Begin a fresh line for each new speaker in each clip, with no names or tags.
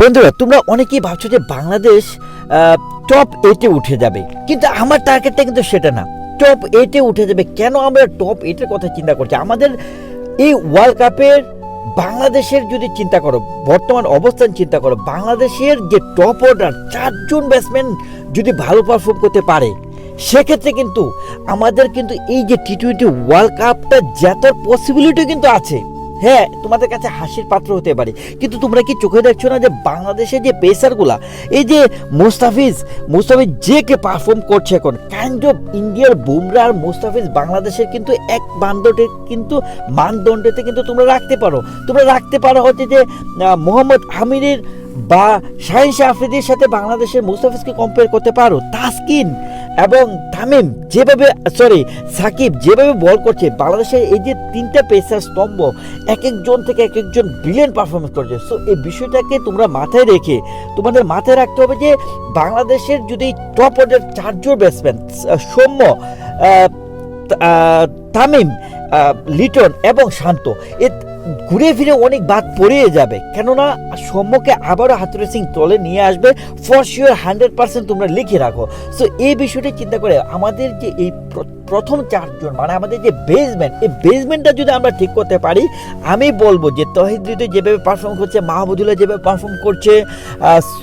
বন্ধুরা, তোমরা অনেকেই ভাবছো যে বাংলাদেশ টপ 8-এ উঠে যাবে, কিন্তু আমার টার্গেটটা কিন্তু সেটা না। টপ 8-এ উঠে যাবে কেন? আমরা টপ 8-এর কথা চিন্তা করছি। আমাদের এই ওয়ার্ল্ড কাপের বাংলাদেশের যদি চিন্তা করো, বর্তমান অবস্থান চিন্তা করো, বাংলাদেশের যে টপ অর্ডার 4 জন ব্যাটসম্যান যদি ভালো পারফর্ম করতে পারে, সেক্ষেত্রে কিন্তু আমাদের কিন্তু এই যে টি-20 ওয়ার্ল্ড কাপটা জেতার পসিবিলিটি কিন্তু আছে। হ্যাঁ, তোমাদের কাছে হাসির পাত্র হতে পারে, কিন্তু তোমরা কি চোখে দেখছো না যে বাংলাদেশের যে পেসারগুলা, এই যে মুস্তাফিজ যে কে পারফর্ম করছে এখন, কাইন্ড অফ ইন্ডিয়ার বুমরা আর মুস্তাফিজ বাংলাদেশের কিন্তু এক মানদণ্ডতে কিন্তু তোমরা রাখতে পারো হচ্ছে যে মোহাম্মদ আমিরের বা শাহিন শাহ আফ্রিদির সাথে বাংলাদেশের মুস্তাফিজকে কম্পেয়ার করতে পারো। তাসকিন এবং সাকিব যেভাবে বল করছে, বাংলাদেশের এই যে 3টা পেসার স্তম্ভ এক একজন থেকে এক একজন ব্রিলিয়েন্ট পারফরমেন্স করছে। সো এই বিষয়টাকে তোমরা তোমাদের মাথায় রাখতে হবে যে বাংলাদেশের যদি টপ অর্ডার 4 জন ব্যাটসম্যান সৌম্য, তামিম, লিটন এবং শান্ত, ঘুরে ফিরে অনেক বাদ পড়ে যাবে, কেননা সৌম্যকে আবারও হাতুড়ি সিং দলে নিয়ে আসবে ফর শিওর 100%। তোমরা লিখে রাখো। সো এই বিষয়টি চিন্তা করে আমাদের যে এই প্রথম 4 জন, মানে আমাদের যে এই বেসমেন্টটা যদি আমরা ঠিক করতে পারি, আমি বলবো যে তহিদ হৃদয় যেভাবে পারফর্ম করছে, মাহমুদুল্লাহ যেভাবে পারফর্ম করছে,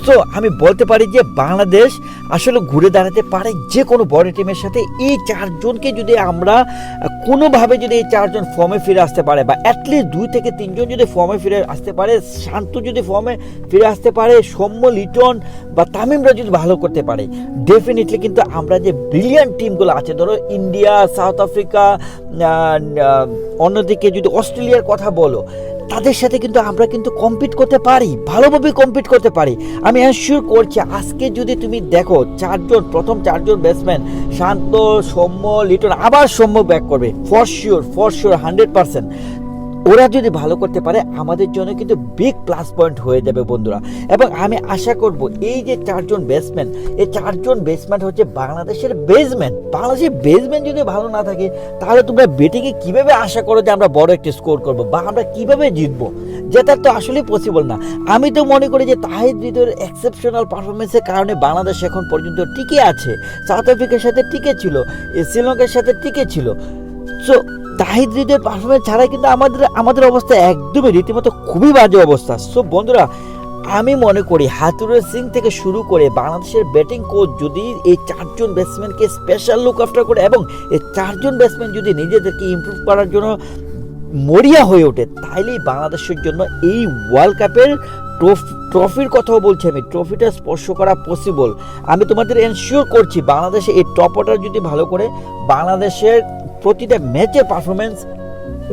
সো আমি বলতে পারি যে বাংলাদেশ আসলে ঘুরে দাঁড়াতে পারে যে কোনো বড় টিমের সাথে। এই 4 জনকে যদি আমরা কোনোভাবে যদি এই 4 জন ফর্মে ফিরে আসতে পারে, বা অ্যাটলিস্ট 2 থেকে 3 জন যদি ফর্মে ফিরে আসতে পারে, শান্ত যদি ফর্মে ফিরে আসতে পারে, সৌম্য, লিটন বা তামিমরা যদি ভালো করতে পারে, ডেফিনেটলি কিন্তু আমরা যে ব্রিলিয়ান্ট টিমগুলো আছে, ধরো ইন্ডিয়া, সাউথ আফ্রিকা, অন্যদিকে যদি অস্ট্রেলিয়ার কথা বলো, তাদের সাথে কিন্তু আমরা কিন্তু কম্পিট করতে পারি, ভালোভাবে কম্পিট করতে পারি। আমি এনশিওর করছি, আজকে যদি তুমি দেখো প্রথম 4 জন ব্যাটসম্যান শান্ত, সৌম্য, লিটন, আবার সৌম্য ব্যাক করবে ফর শিওর 100%। ওরা যদি ভালো করতে পারে, আমাদের জন্য কিন্তু বিগ প্লাস পয়েন্ট হয়ে যাবে বন্ধুরা। এবং আমি আশা করব এই যে 4 জন ব্যাটসম্যান, এই 4 জন ব্যাটসম্যান হচ্ছে বাংলাদেশের বেসমেন্ট যদি ভালো না থাকে, তাহলে তোমরা ব্যাটিংয়ে কিভাবে আশা করো যে আমরা বড় একটা স্কোর করব, বা আমরা কিভাবে জিতবো? জেতার তো আসলে পসিবল না। আমি তো মনে করি যে তাহিদ হৃদয়ের এক্সেপশনাল পারফরমেন্সের কারণে বাংলাদেশ এখন পর্যন্ত টিকে আছে। সাউথ আফ্রিকার সাথে টিকে ছিল, শ্রীলঙ্কার সাথে টিকে ছিল। সো তাহিদ হৃদয়ের পারফরমেন্স ছাড়াই কিন্তু আমাদের অবস্থা একদমই রীতিমতো খুবই বাজে অবস্থা। সো বন্ধুরা, আমি মনে করি হাতুড়ি সিং থেকে শুরু করে বাংলাদেশের ব্যাটিং কোচ যদি এই 4 জন ব্যাটসম্যানকে স্পেশাল লুক আফটার করে, এবং এই 4 জন ব্যাটসম্যান যদি নিজেদেরকে ইমপ্রুভ করার জন্য মরিয়া হয়ে ওঠে, তাইলেই বাংলাদেশের জন্য এই ওয়ার্ল্ড কাপের ট্রফির কথাও বলছি, আমি ট্রফিটা স্পর্শ করা পসিবল। আমি তোমাদের এনশিওর করছি, বাংলাদেশে এই টপ অর্ডার যদি ভালো করে, বাংলাদেশের প্রতিটা ম্যাচের পারফরমেন্স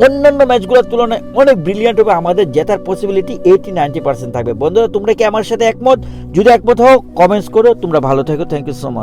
অন্যান্য ম্যাচগুলোর তুলনায় অনেক ব্রিলিয়ান্ট হবে। আমাদের জেতার পসিবিলিটি 80-90% থাকবে। বন্ধুরা, তোমরা কি আমার সাথে একমত? যদি একমত হও, কমেন্টস করো। তোমরা ভালো থেকো। Thank you so much.